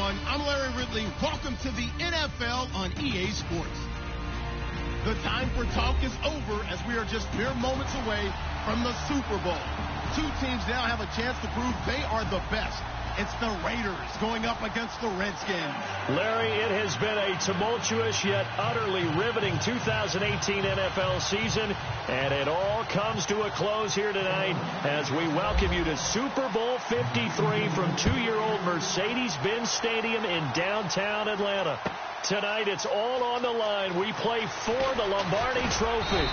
everyone. I'm Larry Ridley. Welcome to the NFL on EA Sports. The time for talk is over as we are just mere moments away from the Super Bowl. Two teams now have a chance to prove they are the best. It's the Raiders going up against the Redskins. Larry, it has been a tumultuous yet utterly riveting 2018 NFL season, and it all comes to a close here tonight as we welcome you to Super Bowl 53 from two-year-old Mercedes-Benz Stadium in downtown Atlanta. Tonight, it's all on the line. We play for the Lombardi Trophy,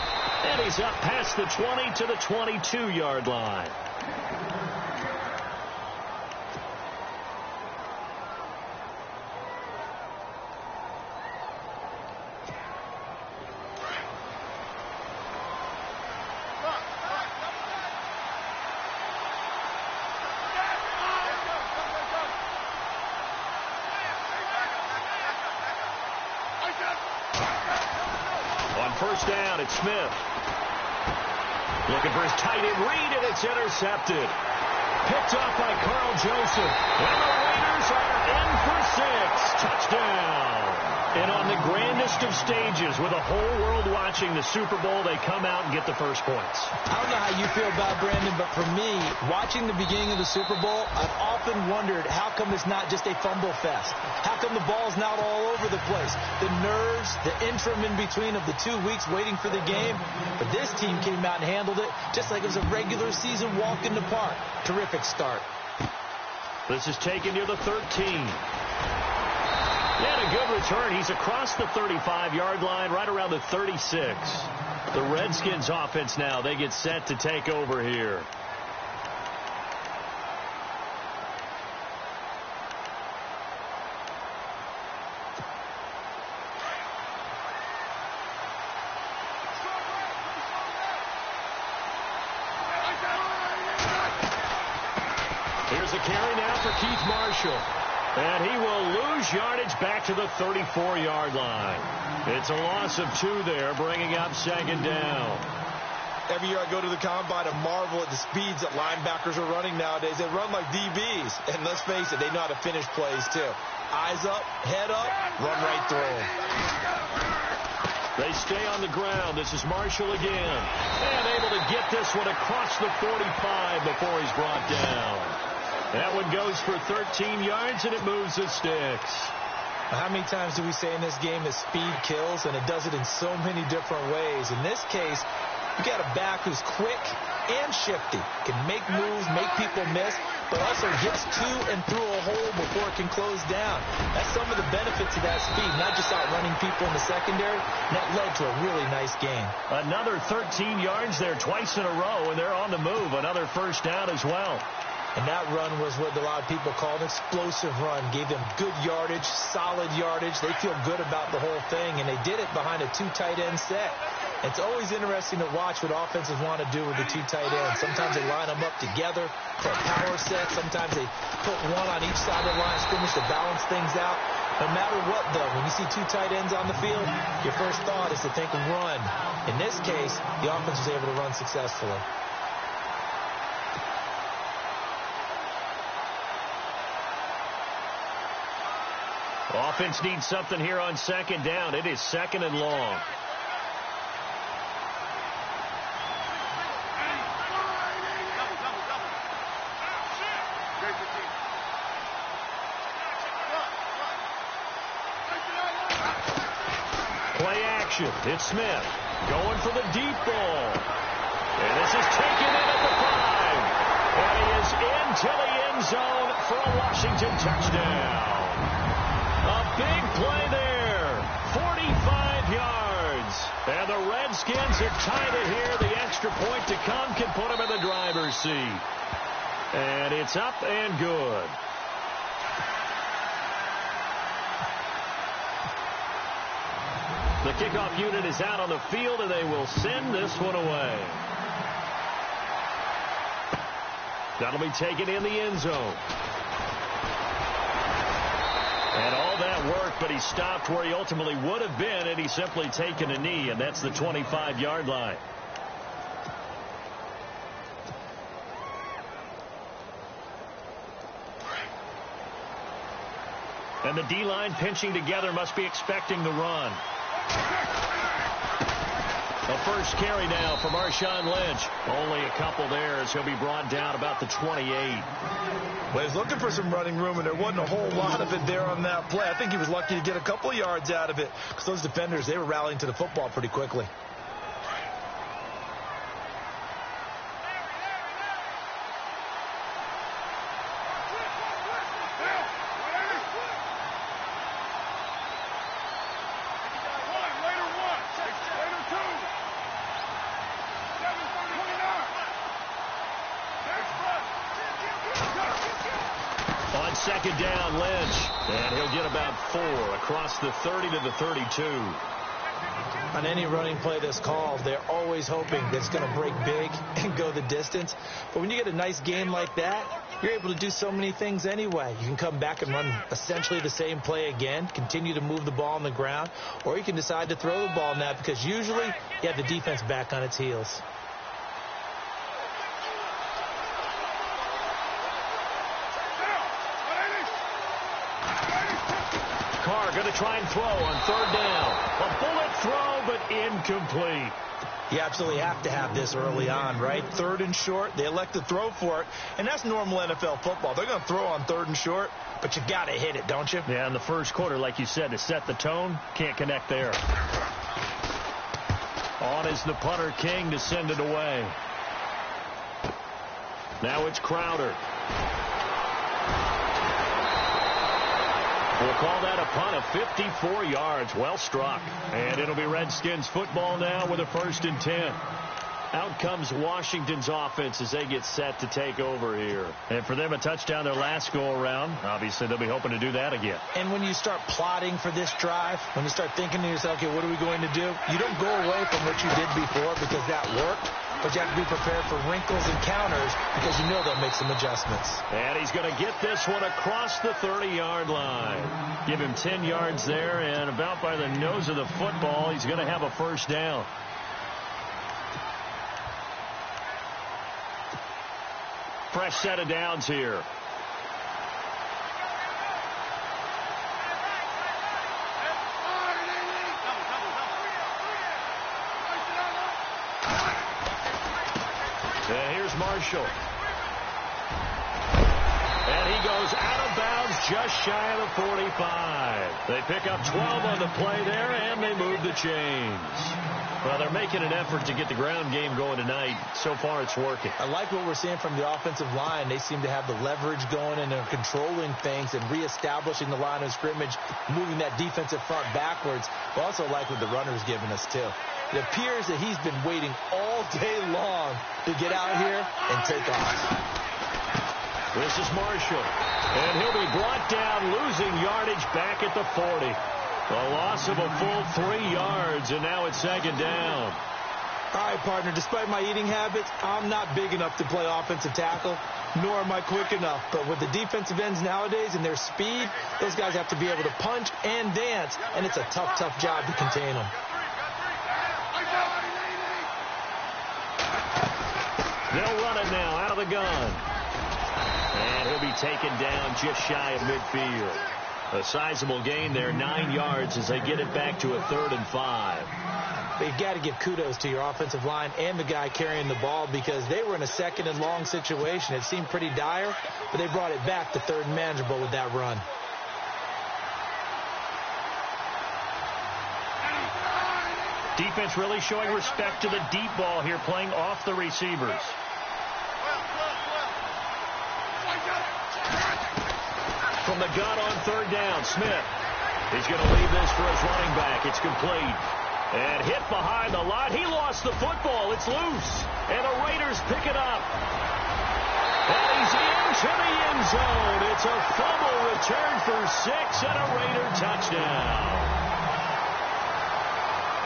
and he's up past the 20 to the 22-yard line. First down, it's Smith. Looking for his tight end read, and it's intercepted. Picked off by Carl Joseph. And the Raiders are in for 6. Touchdown. And on the grandest of stages, with the whole world watching the Super Bowl, they come out and get the first points. I don't know how you feel about Brandon, but for me, watching the beginning of the Super Bowl, I've often wondered how come it's not just a fumble fest? How come the ball's not all over the place? The nerves, the interim in between of the 2 weeks waiting for the game. But this team came out and handled it just like it was a regular season walk in the park. Terrific start. This is taken near the 13. And a good return. He's across the 35-yard line, right around the 36. The Redskins offense now, they get set to take over here. Here's a carry now for Keith Marshall. And he will lose yardage back to the 34-yard line. It's a loss of 2 there, bringing up second down. Every year I go to the combine and marvel at the speeds that linebackers are running nowadays. They run like DBs. And let's face it, they know how to finish plays too. Eyes up, head up, run right through them. They stay on the ground. This is Marshall again. And able to get this one across the 45 before he's brought down. That one goes for 13 yards, and it moves the sticks. How many times do we say in this game that speed kills, and it does it in so many different ways? In this case, you got a back who's quick and shifty, can make moves, make people miss, but also gets to and through a hole before it can close down. That's some of the benefits of that speed, not just outrunning people in the secondary. And that led to a really nice game. Another 13 yards there twice in a row, and they're on the move. Another first down as well. And that run was what a lot of people call an explosive run. Gave them good yardage, solid yardage. They feel good about the whole thing, and they did it behind a 2 tight end set. It's always interesting to watch what offenses want to do with the 2 tight ends. Sometimes they line them up together for a power set. Sometimes they put one on each side of the line of scrimmage to balance things out. No matter what, though, when you see 2 tight ends on the field, your first thought is to think run. In this case, the offense was able to run successfully. Offense needs something here on second down. It is second and long. Play action. It's Smith going for the deep ball. And this is taken in at the 5. And he is into the end zone for a Washington touchdown. A big play there, 45 yards. And the Redskins have tied it here. The extra point to come can put them in the driver's seat. And it's up and good. The kickoff unit is out on the field, and they will send this one away. That'll be taken in the end zone. And all that work, but he stopped where he ultimately would have been had he simply taken a knee, and that's the 25-yard line. And the D-line pinching together must be expecting the run. The first carry now for Marshawn Lynch. Only a couple there as he'll be brought down about the 28. Well, he's looking for some running room, and there wasn't a whole lot of it there on that play. I think he was lucky to get a couple of yards out of it because those defenders, they were rallying to the football pretty quickly. Second down, Lynch. And he'll get about 4 across the 30 to the 32. On any running play that's called, they're always hoping that it's going to break big and go the distance. But when you get a nice game like that, you're able to do so many things anyway. You can come back and run essentially the same play again, continue to move the ball on the ground, or you can decide to throw the ball now because usually you have the defense back on its heels. Going to try and throw on third down. A bullet throw, but incomplete. You absolutely have to have this early on, right? Third and short, they elect to throw for it, and that's normal NFL football. They're going to throw on third and short, but you got to hit it, don't you? Yeah, in the first quarter, like you said, to set the tone, can't connect there. On is the punter, King, to send it away. Now it's Crowder. We'll call that a punt of 54 yards. Well struck. And it'll be Redskins football now with a 1st and 10. Out comes Washington's offense as they get set to take over here. And for them, a touchdown their last go-around. Obviously, they'll be hoping to do that again. And when you start plotting for this drive, when you start thinking to yourself, okay, what are we going to do? You don't go away from what you did before because that worked. But you have to be prepared for wrinkles and counters because you know they'll make some adjustments. And he's going to get this one across the 30-yard line. Give him 10 yards there, and about by the nose of the football, he's going to have a 1st down. Fresh set of downs here. And here's Marshall. And he goes out of bounds just shy of the 45. They pick up 12 on the play there, and they move the chains. Well, they're making an effort to get the ground game going tonight. So far, it's working. I like what we're seeing from the offensive line. They seem to have the leverage going, and they're controlling things and reestablishing the line of scrimmage, moving that defensive front backwards. I also like what the runner's giving us, too. It appears that he's been waiting all day long to get out here and take off. This is Marshall, and he'll be brought down, losing yardage back at the 40. A loss of a full 3 yards, and now it's 2nd down. All right, partner, despite my eating habits, I'm not big enough to play offensive tackle, nor am I quick enough. But with the defensive ends nowadays and their speed, those guys have to be able to punch and dance, and it's a tough, tough job to contain them. They'll run it now out of the gun. And he'll be taken down just shy of midfield. A sizable gain there, 9 yards as they get it back to a 3rd and 5. But you've got to give kudos to your offensive line and the guy carrying the ball because they were in a 2nd and long situation. It seemed pretty dire, but they brought it back to 3rd and manageable with that run. Defense really showing respect to the deep ball here, playing off the receivers. From the gun on 3rd down, Smith. He's going to leave this for his running back. It's complete. And hit behind the line. He lost the football. It's loose. And the Raiders pick it up. And he's into the end zone. It's a fumble return for 6 and a Raider touchdown.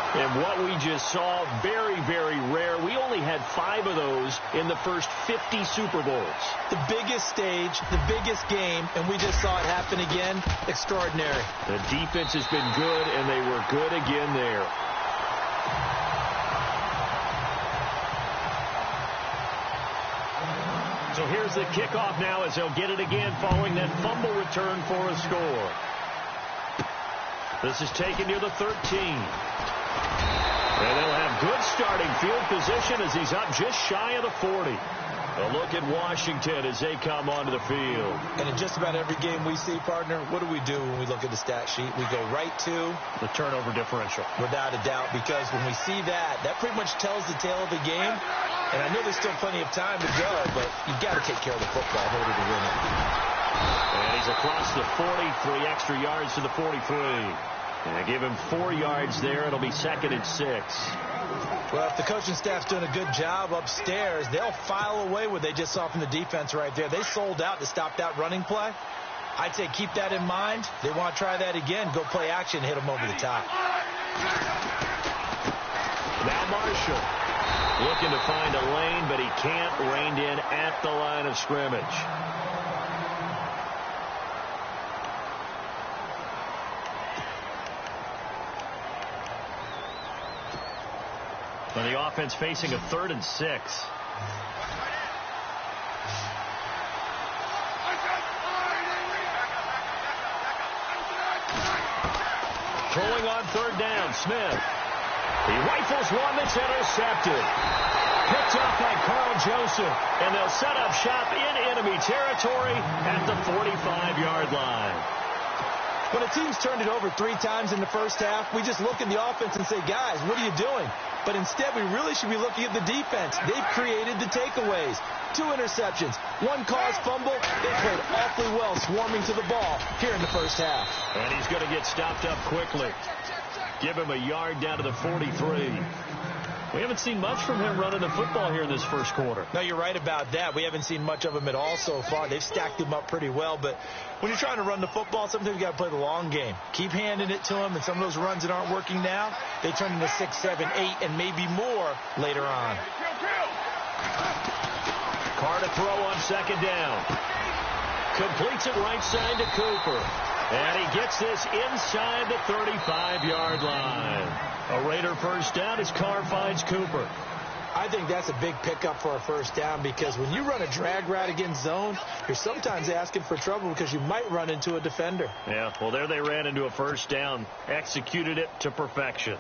And what we just saw, very, very rare. We only had 5 of those in the first 50 Super Bowls. The biggest stage, the biggest game, and we just saw it happen again. Extraordinary. The defense has been good, and they were good again there. So here's the kickoff now as they'll get it again following that fumble return for a score. This is taken near the 13. And they'll have good starting field position as he's up just shy of the 40. A look at Washington as they come onto the field. And in just about every game we see, partner, what do we do when we look at the stat sheet? We go right to the turnover differential. Without a doubt, because when we see that, that pretty much tells the tale of the game. And I know there's still plenty of time to go, but you've got to take care of the football in order to win it. And he's across the 40, 3 extra yards to the 43. And give him 4 yards there. It'll be 2nd and 6. Well, if the coaching staff's doing a good job upstairs, they'll file away what they just saw from the defense right there. They sold out to stop that running play. I'd say keep that in mind. They want to try that again. Go play action, hit them over the top. Now Marshall looking to find a lane, but he can't. Reined in at the line of scrimmage. And the offense facing a 3rd and 6. Throwing on 3rd down, Smith. He rifles one that's intercepted. Picked up by Carl Joseph. And they'll set up shop in enemy territory at the 45-yard line. When a team's turned it over 3 times in the first half, we just look at the offense and say, guys, what are you doing? But instead, we really should be looking at the defense. They've created the takeaways. 2 interceptions, 1 caused fumble. They played awfully well swarming to the ball here in the first half. And he's going to get stopped up quickly. Give him a yard down to the 43. We haven't seen much from him running the football here in this first quarter. No, you're right about that. We haven't seen much of him at all so far. They've stacked him up pretty well. But when you're trying to run the football, sometimes you got to play the long game. Keep handing it to him, and some of those runs that aren't working now, they turn into 6, 7, 8, and maybe more later on. Carr to throw on 2nd down. Completes it right side to Cooper. And he gets this inside the 35-yard line. A Raider first down as Carr finds Cooper. I think that's a big pickup for a first down because when you run a drag route against zone, you're sometimes asking for trouble because you might run into a defender. Yeah, well, there they ran into a first down. Executed it to perfection.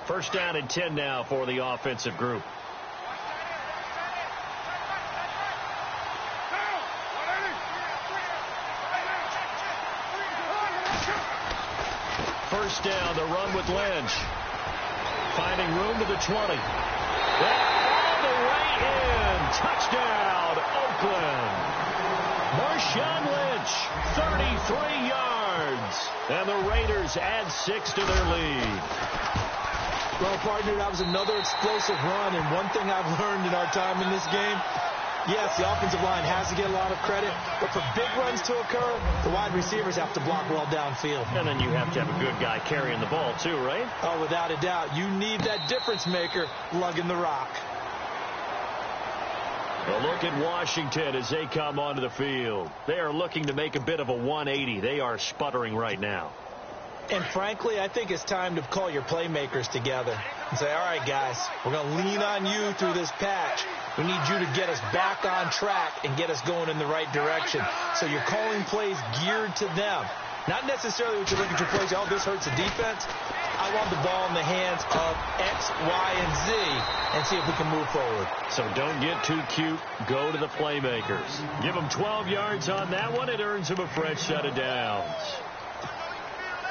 First down and 10 now for the offensive group. First down, the run with Lynch. Finding room to the 20. All the way in. Touchdown, Oakland. Marshawn Lynch, 33 yards. And the Raiders add 6 to their lead. Well, partner, that was another explosive run. And one thing I've learned in our time in this game, yes, the offensive line has to get a lot of credit, but for big runs to occur, the wide receivers have to block well downfield. And then you have to have a good guy carrying the ball too, right? Oh, without a doubt. You need that difference maker lugging the rock. A look at Washington as they come onto the field. They are looking to make a bit of a 180. They are sputtering right now. And frankly, I think it's time to call your playmakers together and say, all right, guys, we're going to lean on you through this patch. We need you to get us back on track and get us going in the right direction. So you're calling plays geared to them. Not necessarily what you look at your plays, oh, this hurts the defense. I want the ball in the hands of X, Y, and Z and see if we can move forward. So don't get too cute. Go to the playmakers. Give them 12 yards on that one. It earns them a fresh set of downs.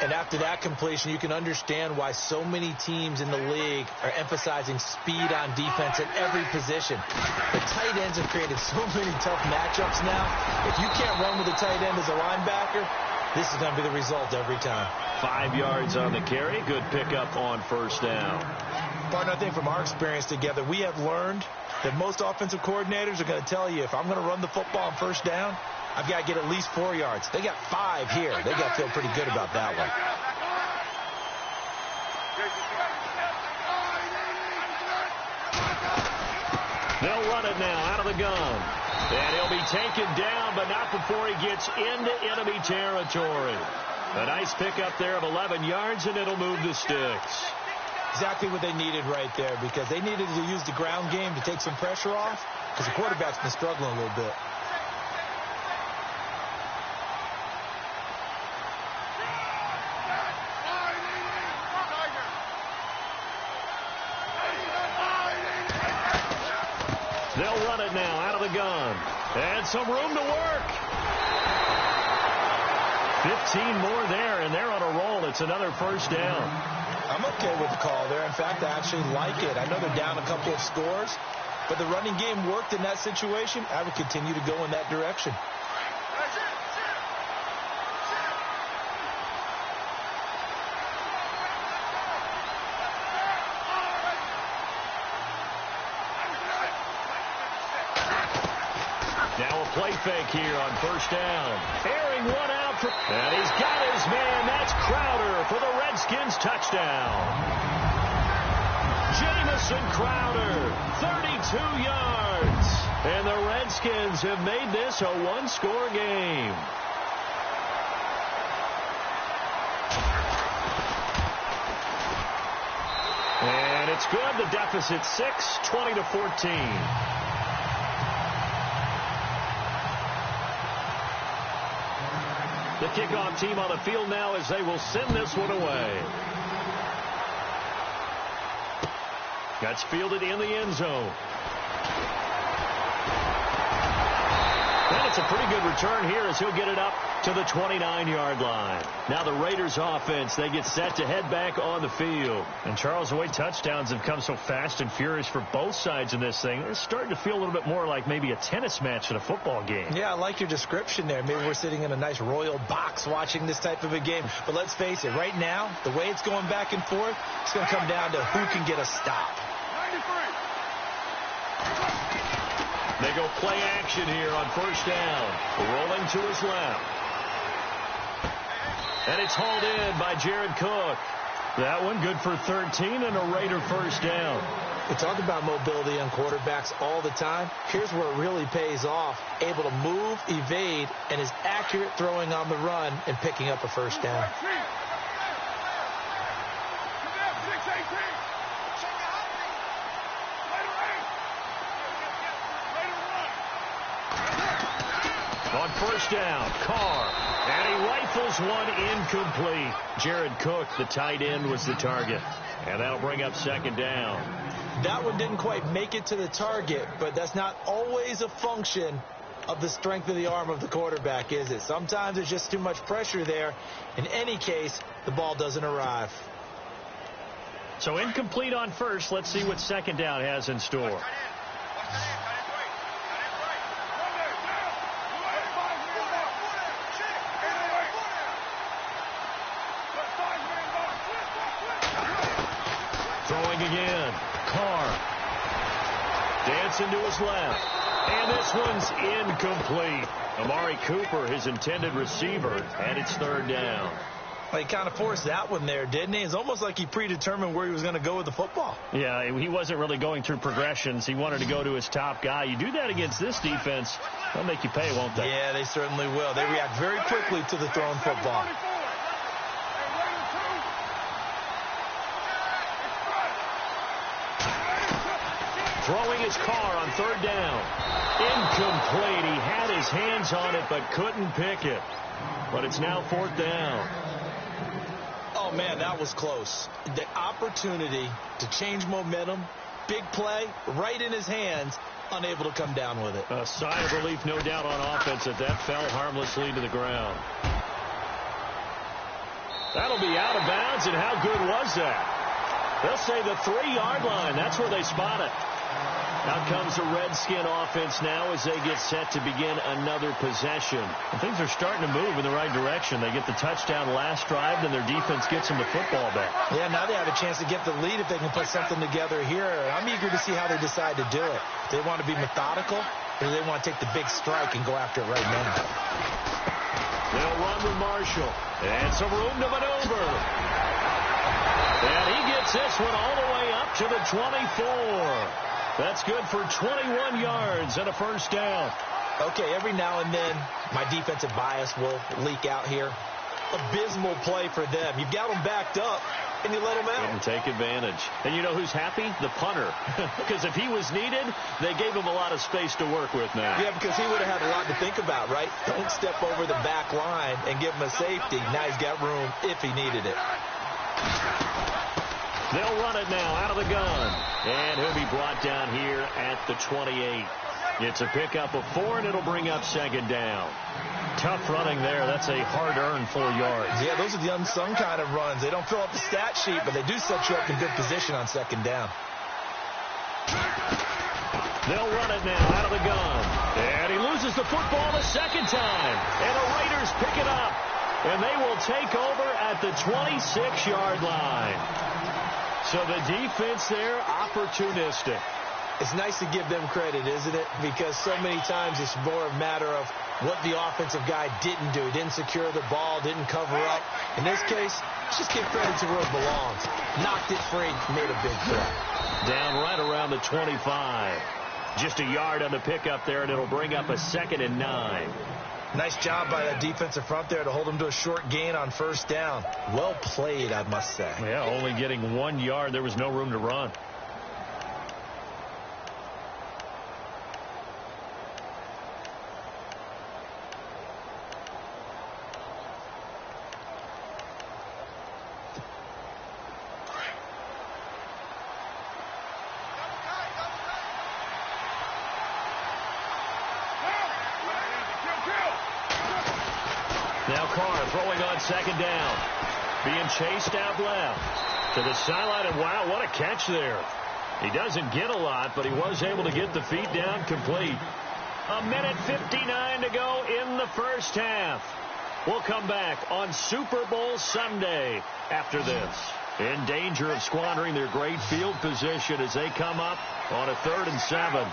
And after that completion, you can understand why so many teams in the league are emphasizing speed on defense at every position. The tight ends have created so many tough matchups now. If you can't run with a tight end as a linebacker, this is going to be the result every time. 5 yards on the carry. Good pickup on first down. Partner, I think from our experience together, we have learned that most offensive coordinators are going to tell you, if I'm going to run the football on first down, I've got to get at least 4 yards. They got 5 here. They got to feel pretty good about that one. They'll run it now out of the gun. And he'll be taken down, but not before he gets into enemy territory. A nice pickup there of 11 yards, and it'll move the sticks. Exactly what they needed right there, because they needed to use the ground game to take some pressure off, because the quarterback's been struggling a little bit. the gun. And some room to work. 15 more there, and they're on a roll. It's another first down. I'm okay with the call there. In fact, I actually like it. I know they're down a couple of scores, but the running game worked in that situation. I would continue to go in that direction. Now a play fake here on first down. Airing one out. And he's got his man. That's Crowder for the Redskins touchdown. Jamison Crowder, 32 yards. And the Redskins have made this a one-score game. And it's good. The deficit 6, 20-14. The kickoff team on the field now as they will send this one away. That's fielded in the end zone. And it's a pretty good return here as he'll get it up to the 29-yard line. Now the Raiders offense, they get set to head back on the field. And Charles, the way touchdowns have come so fast and furious for both sides in this thing, it's starting to feel a little bit more like maybe a tennis match in a football game. Yeah, I like your description there. Maybe we're sitting in a nice royal box watching this type of a game. But let's face it, right now, the way it's going back and forth, it's going to come down to who can get a stop. They go play action here on first down. Rolling to his left. And it's hauled in by Jared Cook. That one good for 13 and a Raider first down. We talk about mobility on quarterbacks all the time. Here's where it really pays off. Able to move, evade, and is accurate throwing on the run and picking up a first down. On first down, Carr. And he rifles one incomplete. Jared Cook, the tight end, was the target. And that'll bring up second down. That one didn't quite make it to the target, but that's not always a function of the strength of the arm of the quarterback, is it? Sometimes there's just too much pressure there. In any case, the ball doesn't arrive. So incomplete on first. Let's see what second down has in store. Throwing again. Carr. Dancing to his left. And this one's incomplete. Amari Cooper, his intended receiver, and it's third down. Well, he kind of forced that one there, didn't he? It's almost like he predetermined where he was going to go with the football. Yeah, he wasn't really going through progressions. He wanted to go to his top guy. You do that against this defense, they'll make you pay, won't they? Yeah, they certainly will. They react very quickly to the thrown football. Throwing his Carr on third down. Incomplete. He had his hands on it but couldn't pick it. But it's now fourth down. Oh, man, that was close. The opportunity to change momentum, big play, right in his hands, unable to come down with it. A sigh of relief, no doubt, on offense that fell harmlessly to the ground. That'll be out of bounds, and how good was that? They'll say the 3-yard line. That's where they spot it. Out comes the Redskin offense now as they get set to begin another possession. And things are starting to move in the right direction. They get the touchdown last drive, then their defense gets them the football back. Yeah, now they have a chance to get the lead if they can put something together here. I'm eager to see how they decide to do it. Do they want to be methodical, or do they want to take the big strike and go after it right now? They'll run with Marshall. And some room to maneuver. And he gets this one all the way up to the 24. That's good for 21 yards and a first down. Okay, every now and then, my defensive bias will leak out here. Abysmal play for them. You've got them backed up, and you let them out. And take advantage. And you know who's happy? The punter. Because if he was needed, they gave him a lot of space to work with now. Yeah, because he would have had a lot to think about, right? Don't step over the back line and give him a safety. Now he's got room if he needed it. They'll run it now out of the gun. And he'll be brought down here at the 28. It's a pickup of 4, and it'll bring up second down. Tough running there. That's a hard-earned 4 yards. Yeah, those are the unsung kind of runs. They don't fill up the stat sheet, but they do set you up in good position on second down. They'll run it now out of the gun. And he loses the football the second time. And the Raiders pick it up. And they will take over at the 26-yard line. So the defense there, opportunistic. It's nice to give them credit, isn't it? Because so many times it's more a matter of what the offensive guy didn't do. He didn't secure the ball, didn't cover up. In this case, let's just give credit to where it belongs. Knocked it free, made a big play. Down right around the 25. Just a yard on the pickup there, and it'll bring up a 2nd and 9. Nice job by that defensive front there to hold him to a short gain on first down. Well played, I must say. Yeah, only getting 1 yard. There was no room to run. Now Carr throwing on second down. Being chased out left to the sideline, and wow, what a catch there. He doesn't get a lot, but he was able to get the feet down complete. 1:59 to go in the first half. We'll come back on Super Bowl Sunday after this. In danger of squandering their great field position as they come up on a 3rd and 7.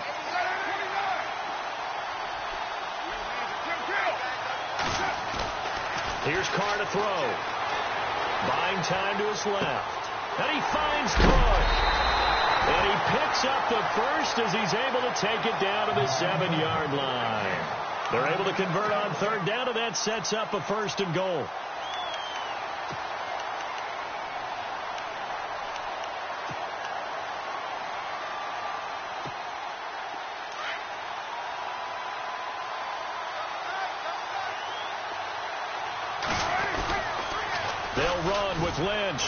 Here's Carr to throw. Buying time to his left. And he finds Cook. And he picks up the first as he's able to take it down to the 7-yard line. They're able to convert on 3rd down, and that sets up a 1st and goal. They'll run with Lynch.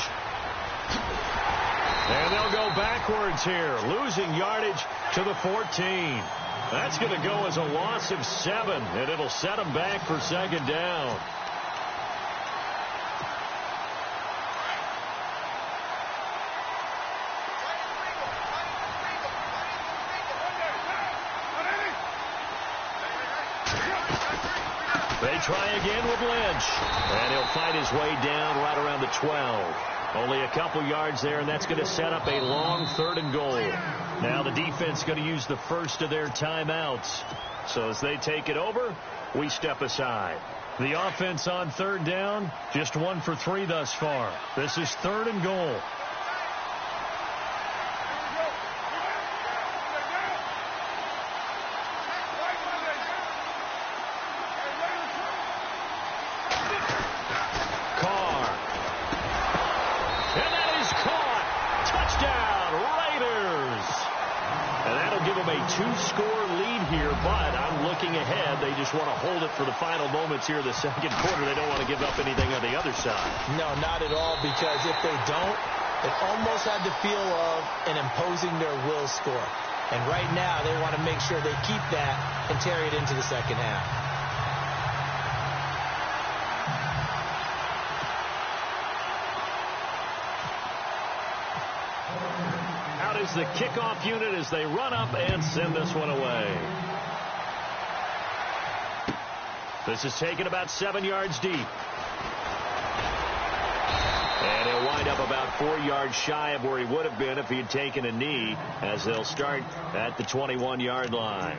And they'll go backwards here, losing yardage to the 14. That's going to go as a loss of 7, and it'll set them back for second down. They try again with Lynch. And he'll fight his way down right around the 12. Only a couple yards there, and that's going to set up a long 3rd and goal. Now the defense going to use the first of their timeouts. So as they take it over, we step aside. The offense on 3rd down, just 1 for 3 thus far. This is 3rd and goal. Two-score lead here, but I'm looking ahead. They just want to hold it for the final moments here of the second quarter. They don't want to give up anything on the other side. No, not at all, because if they don't, it almost had the feel of an imposing their will score. And right now, they want to make sure they keep that and carry it into the second half. Is the kickoff unit as they run up and send this one away. This is taken about 7 yards deep. And he'll wind up about 4 yards shy of where he would have been if he had taken a knee, as they'll start at the 21-yard line.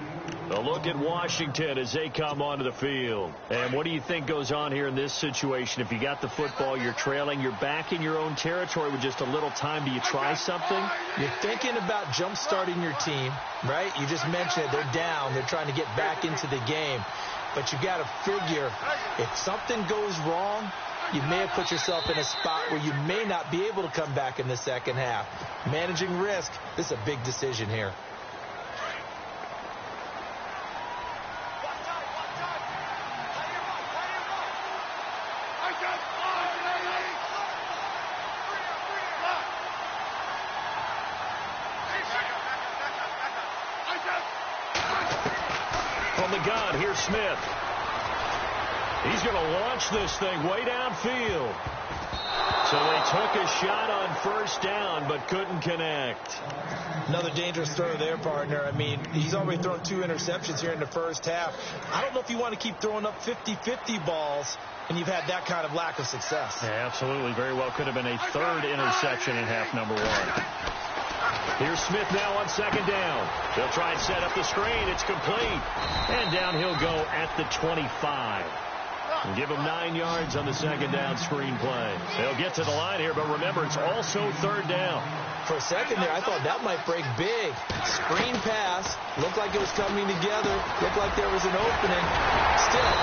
A look at Washington as they come onto the field. And what do you think goes on here in this situation? If you got the football, you're trailing, you're back in your own territory with just a little time. Do you try something? You're thinking about jump-starting your team, right? You just mentioned it. They're down. They're trying to get back into the game. But you got to figure, if something goes wrong, you may have put yourself in a spot where you may not be able to come back in the second half. Managing risk, this is a big decision here. From the gun, here's Smith. He's going to launch this thing way downfield. So they took a shot on first down, but couldn't connect. Another dangerous throw there, partner. I mean, he's already thrown 2 interceptions here in the first half. I don't know if you want to keep throwing up 50-50 balls, and you've had that kind of lack of success. Yeah, absolutely. Very well could have been a 3rd interception in half number 1. Here's Smith now on second down. They'll try and set up the screen. It's complete. And down he'll go at the 25. And give him 9 yards on the second down screen play. They'll get to the line here, but remember, it's also 3rd down. For a second there, I thought that might break big. Screen pass. Looked like it was coming together. Looked like there was an opening. Still,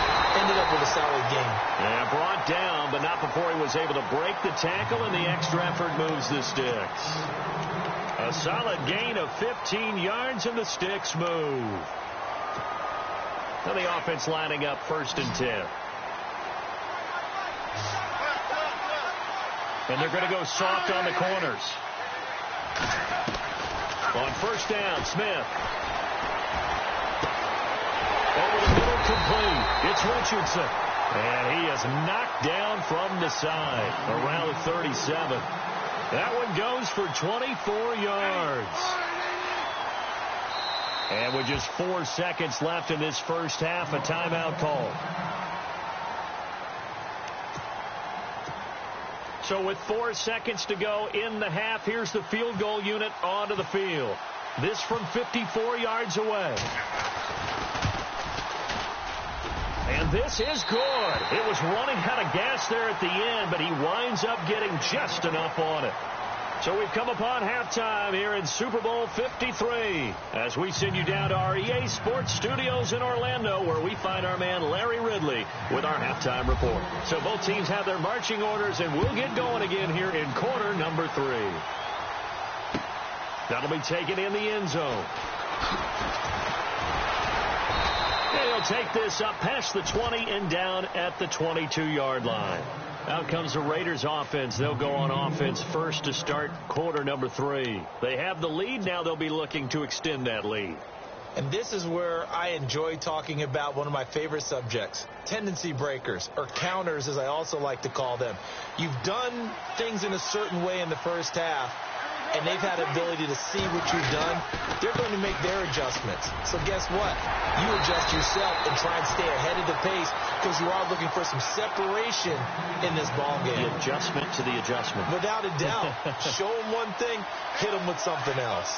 ended up with a solid game. Yeah, brought down, but not before he was able to break the tackle, and the extra effort moves the sticks. A solid gain of 15 yards, and the sticks move. Now the offense lining up 1st and 10. And they're going to go soft on the corners. On first down, Smith. Over the middle, complete. It's Richardson. And he is knocked down from the side around the 37. That one goes for 24 yards. And with just 4 seconds left in this first half, a timeout call. So with 4 seconds to go in the half, here's the field goal unit onto the field. This from 54 yards away. And this is good. It was running out of gas there at the end, but he winds up getting just enough on it. So we've come upon halftime here in Super Bowl 53 as we send you down to our EA Sports Studios in Orlando, where we find our man Larry Ridley with our halftime report. So both teams have their marching orders, and we'll get going again here in quarter number 3. That'll be taken in the end zone. And he'll take this up past the 20 and down at the 22-yard line. Out comes the Raiders offense. They'll go on offense first to start quarter number 3. They have the lead. Now they'll be looking to extend that lead. And this is where I enjoy talking about one of my favorite subjects, tendency breakers, or counters as I also like to call them. You've done things in a certain way in the first half, and they've had the ability to see what you've done. They're going to make their adjustments. So guess what? You adjust yourself and try and stay ahead of the pace, because you are looking for some separation in this ball game. The adjustment to the adjustment. Without a doubt. Show them one thing, hit them with something else.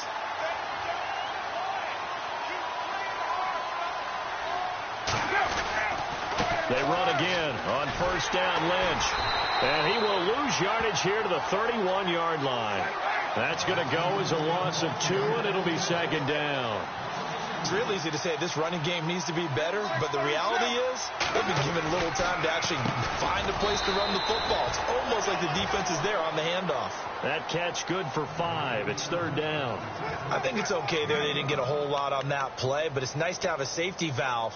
They run again on first down, Lynch. And he will lose yardage here to the 31-yard line. That's going to go as a loss of 2, and it'll be second down. It's real easy to say this running game needs to be better, but the reality is they've been given little time to actually find a place to run the football. It's almost like the defense is there on the handoff. That catch good for 5. It's third down. I think it's okay there. They didn't get a whole lot on that play, but it's nice to have a safety valve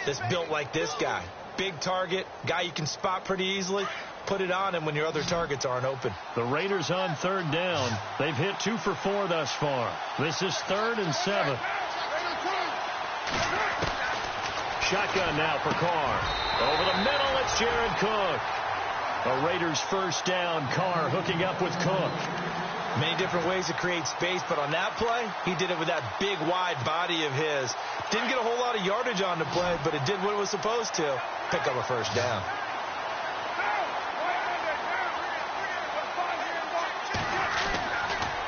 that's built like this guy. Big target, guy you can spot pretty easily. Put it on him when your other targets aren't open. The Raiders on third down. They've hit 2 for 4 thus far. This is 3rd and 7. Shotgun now for Carr. Over the middle, it's Jared Cook. A Raiders first down. Carr hooking up with Cook. Many different ways to create space, but on that play, he did it with that big, wide body of his. Didn't get a whole lot of yardage on the play, but it did what it was supposed to. Pick up a first down.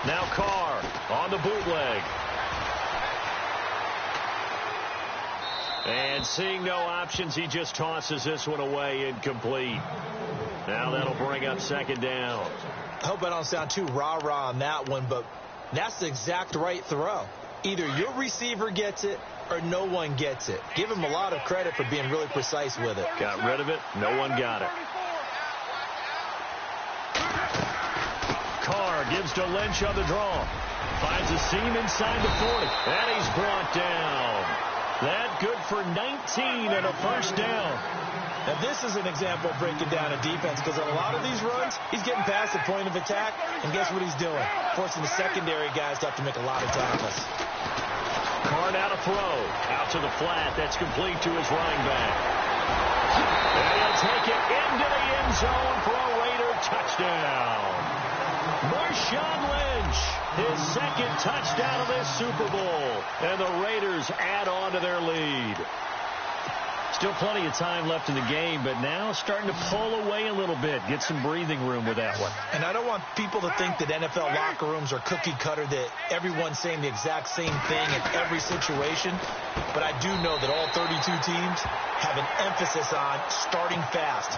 Now Carr on the bootleg. And seeing no options, he just tosses this one away, incomplete. Now that'll bring up second down. I hope I don't sound too rah-rah on that one, but that's the exact right throw. Either your receiver gets it or no one gets it. Give him a lot of credit for being really precise with it. Got rid of it. No one got it. Carr gives to Lynch on the draw. Finds a seam inside the 40. And he's brought down. That good for 19 and a first down. Now, this is an example of breaking down a defense, because on a lot of these runs, he's getting past the point of attack, and guess what he's doing? Forcing the secondary guys to have to make a lot of tackles. Smart out of throw. Out to the flat. That's complete to his running back. And he'll take it into the end zone for a Raider touchdown. Marshawn Lynch, his second touchdown of this Super Bowl. And the Raiders add on to their lead. Still plenty of time left in the game, but now starting to pull away a little bit. Get some breathing room with that one. And I don't want people to think that NFL locker rooms are cookie cutter, that everyone's saying the exact same thing in every situation. But I do know that all 32 teams have an emphasis on starting fast.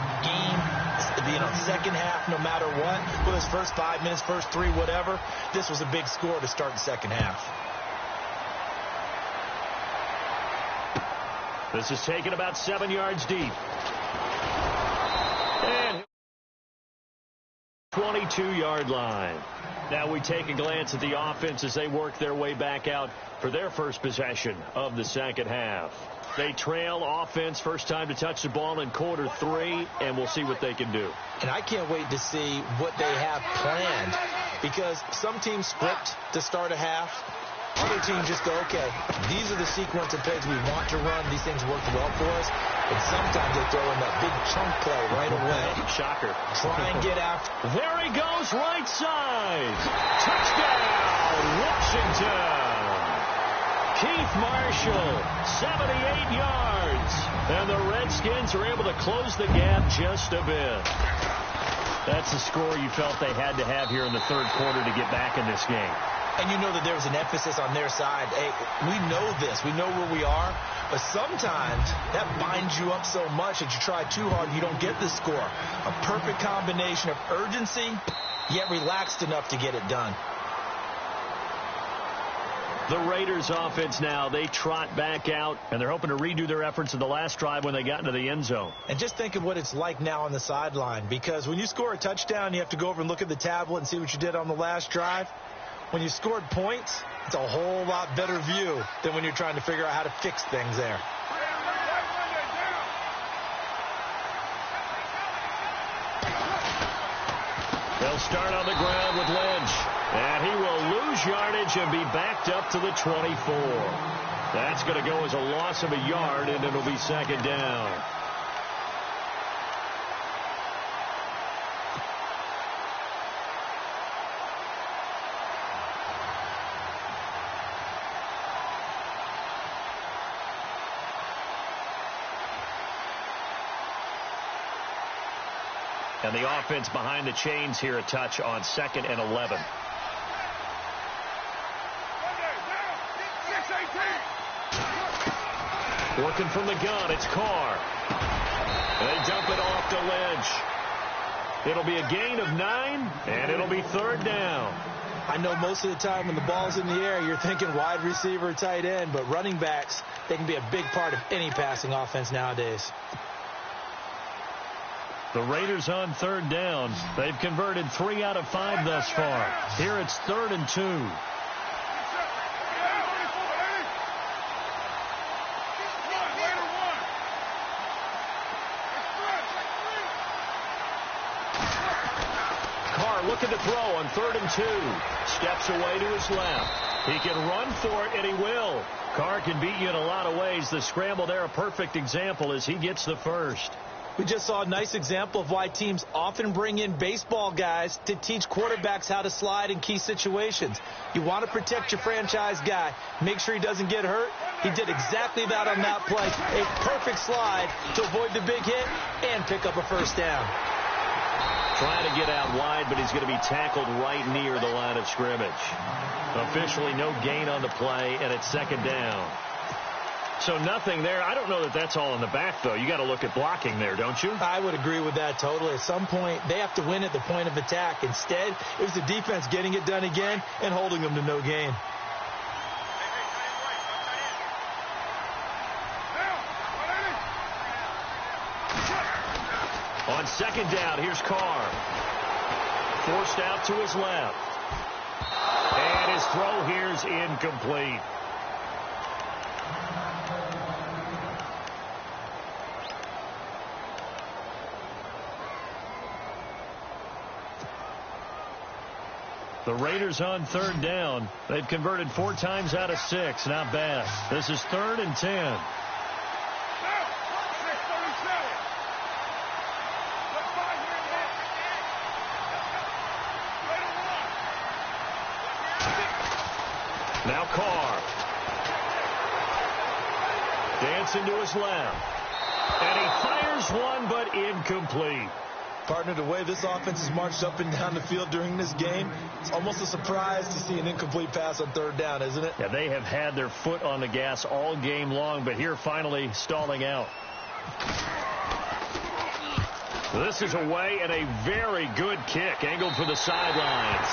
Second half, no matter what. Whether it's first 5 minutes, first 3, whatever. This was a big score to start the second half. This is taken about 7 yards deep. And 22-yard line. Now we take a glance at the offense as they work their way back out for their first possession of the second half. They trail offense, first time to touch the ball in quarter 3, and we'll see what they can do. And I can't wait to see what they have planned, because some teams script to start a half. Other teams just go, okay, these are the sequence of plays we want to run. These things work well for us. And sometimes they throw in that big chunk play right away. Shocker. Try and get after. There he goes, right side. Touchdown, Washington. Keith Marshall, 78 yards. And the Redskins are able to close the gap just a bit. That's the score you felt they had to have here in the third quarter to get back in this game. And you know that there was an emphasis on their side. Hey, we know this. We know where we are. But sometimes that binds you up so much that you try too hard and you don't get the score. A perfect combination of urgency, yet relaxed enough to get it done. The Raiders offense now, they trot back out, and they're hoping to redo their efforts in the last drive when they got into the end zone. And just think of what it's like now on the sideline, because when you score a touchdown, you have to go over and look at the tablet and see what you did on the last drive. When you scored points, it's a whole lot better view than when you're trying to figure out how to fix things there. They'll start on the ground with Lynch. And he will lose yardage and be backed up to the 24. That's going to go as a loss of a yard, and it'll be second down. And the offense behind the chains here, a touch on 2nd and 11. Working from the gun, it's Carr. They dump it off to Lynch. It'll be a gain of 9, and it'll be third down. I know most of the time when the ball's in the air, you're thinking wide receiver, tight end, but running backs, they can be a big part of any passing offense nowadays. The Raiders on third down. They've converted 3 out of 5 thus far. Here it's 3rd and 2. Carr looking to throw on 3rd and 2. Steps away to his left. He can run for it, and he will. Carr can beat you in a lot of ways. The scramble there, a perfect example as he gets the first. We just saw a nice example of why teams often bring in baseball guys to teach quarterbacks how to slide in key situations. You want to protect your franchise guy. Make sure he doesn't get hurt. He did exactly that on that play. A perfect slide to avoid the big hit and pick up a first down. Trying to get out wide, but he's going to be tackled right near the line of scrimmage. Officially no gain on the play, and it's second down. So nothing there. I don't know that that's all in the back, though. You got to look at blocking there, don't you? I would agree with that totally. At some point, they have to win at the point of attack. Instead, it was the defense getting it done again and holding them to no gain. On second down, here's Carr. Forced out to his left. And his throw here is incomplete. The Raiders on third down. They've converted 4 times out of 6. Not bad. This is 3rd and 10. Now Carr. Dancing to his left. And he fires one, but incomplete. Partner, the way this offense has marched up and down the field during this game, it's almost a surprise to see an incomplete pass on third down, isn't it? Yeah, they have had their foot on the gas all game long, but here finally stalling out. This is away and a very good kick, angled for the sidelines.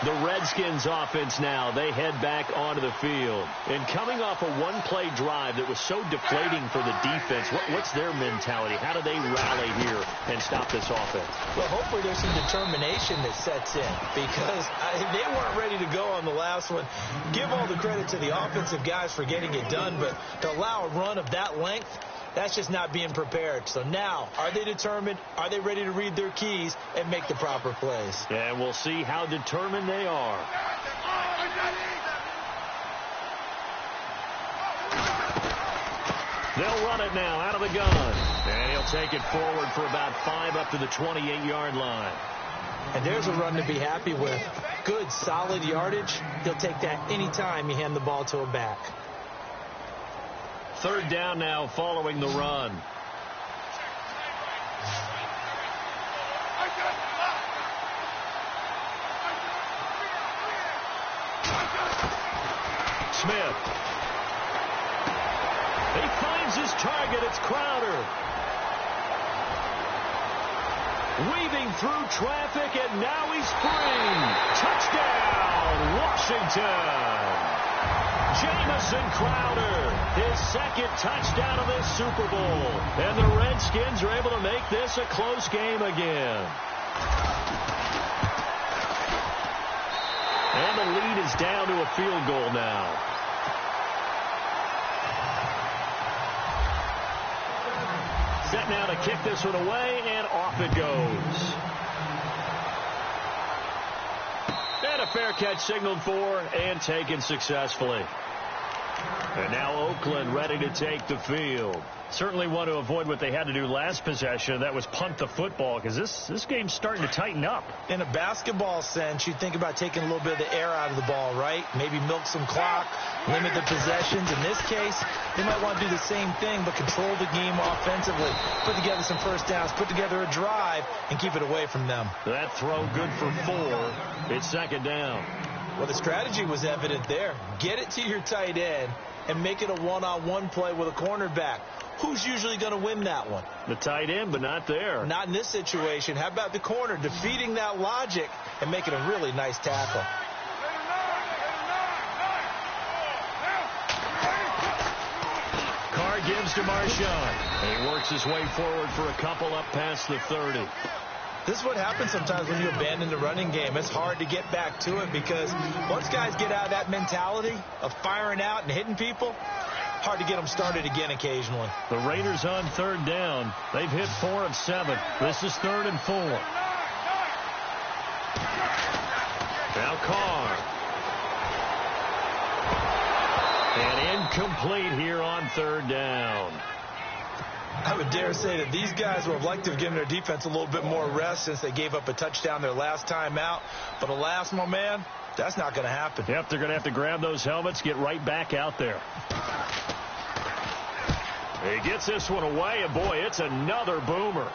The Redskins offense now, they head back onto the field. And coming off a one-play drive that was so deflating for the defense, what's their mentality? How do they rally here and stop this offense? Well, hopefully there's some determination that sets in because they weren't ready to go on the last one. Give all the credit to the offensive guys for getting it done, but to allow a run of that length, that's just not being prepared. So now, are they determined? Are they ready to read their keys and make the proper plays? And we'll see how determined they are. They'll run it now out of the gun. And he'll take it forward for about 5 up to the 28-yard line. And there's a run to be happy with. Good, solid yardage. He'll take that anytime you hand the ball to a back. Third down now following the run. Smith. He finds his target. It's Crowder. Weaving through traffic, and now he's free. Touchdown, Washington. Jamison Crowder, his 2nd touchdown of this Super Bowl. And the Redskins are able to make this a close game again. And the lead is down to a field goal now. Set now to kick this one away, and off it goes. And a fair catch signaled for and taken successfully. And now Oakland ready to take the field. Certainly want to avoid what they had to do last possession. That was punt the football, because this game's starting to tighten up. In a basketball sense, you think about taking a little bit of the air out of the ball, right? Maybe milk some clock, limit the possessions. In this case, they might want to do the same thing, but control the game offensively. Put together some first downs, put together a drive, and keep it away from them. That throw good for 4. It's 2nd down. Well, the strategy was evident there. Get it to your tight end and make it a one-on-one play with a cornerback. Who's usually going to win that one? The tight end, but not there. Not in this situation. How about the corner defeating that logic and making a really nice tackle? Carr gives to Marshawn. And he works his way forward for a couple up past the 30. This is what happens sometimes when you abandon the running game. It's hard to get back to it because once guys get out of that mentality of firing out and hitting people, hard to get them started again occasionally. The Raiders on third down. They've hit 4 of 7. This is 3rd and 4. Now Carr. And incomplete here on 3rd down. I would dare say that these guys would have liked to have given their defense a little bit more rest since they gave up a touchdown their last time out. But alas, my man, that's not going to happen. Yep, they're going to have to grab those helmets, get right back out there. He gets this one away, and boy, it's another boomer.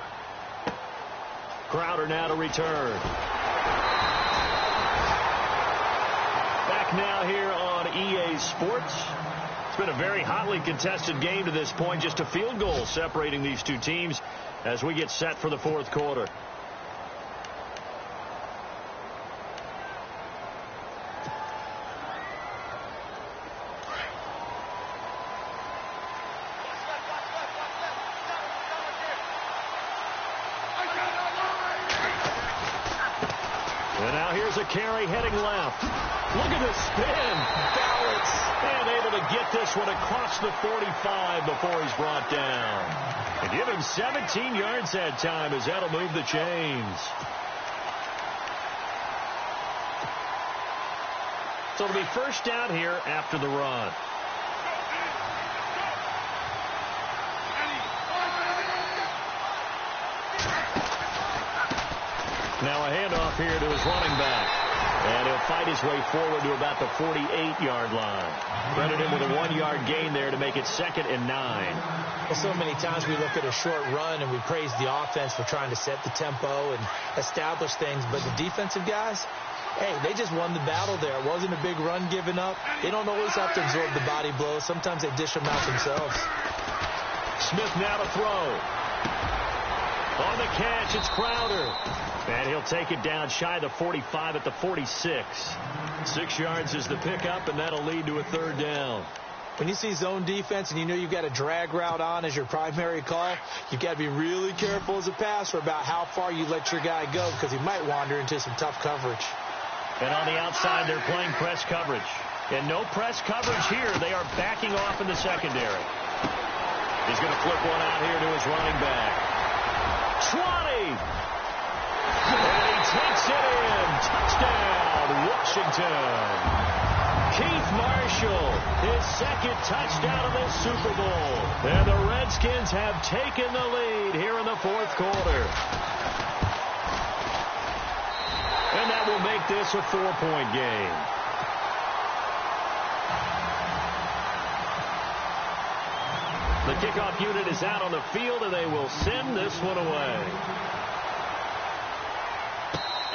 Crowder now to return. Back now here on EA Sports. It's been a very hotly contested game to this point. Just a field goal separating these two teams as we get set for the 4th quarter. And now here's a carry heading left. Look at the spin. Balance. And able to get this one across the 45 before he's brought down. And give him 17 yards that time as that'll move the chains. So it'll be first down here after the run. Now a handoff here to his running back. And he'll fight his way forward to about the 48-yard line. Credit him with a 1-yard gain there to make it 2nd and 9. Well, so many times we look at a short run and we praise the offense for trying to set the tempo and establish things. But the defensive guys, hey, they just won the battle there. It wasn't a big run given up. They don't always have to absorb the body blows. Sometimes they dish them out themselves. Smith now to throw. On the catch, it's Crowder. And he'll take it down shy of the 45 at the 46. 6 yards is the pickup, and that'll lead to a 3rd down. When you see zone defense and you know you've got a drag route on as your primary call, you've got to be really careful as a passer about how far you let your guy go because he might wander into some tough coverage. And on the outside, they're playing press coverage. And no press coverage here. They are backing off in the secondary. He's going to flip one out here to his running back. 20! And he takes it in. Touchdown, Washington. Keith Marshall, his 2nd touchdown of this Super Bowl. And the Redskins have taken the lead here in the 4th quarter. And that will make this a 4-point game. The kickoff unit is out on the field, and they will send this one away.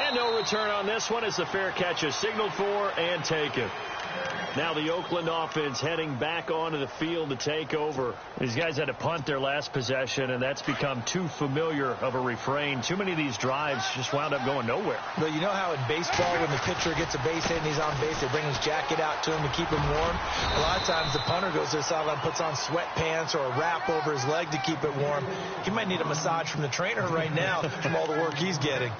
And no return on this one as the fair catch is signaled for and taken. Now the Oakland offense heading back onto the field to take over. These guys had to punt their last possession, and that's become too familiar of a refrain. Too many of these drives just wound up going nowhere. But you know how in baseball when the pitcher gets a base hit and he's on base, they bring his jacket out to him to keep him warm? A lot of times the punter goes to the sideline, puts on sweatpants or a wrap over his leg to keep it warm. He might need a massage from the trainer right now from all the work he's getting.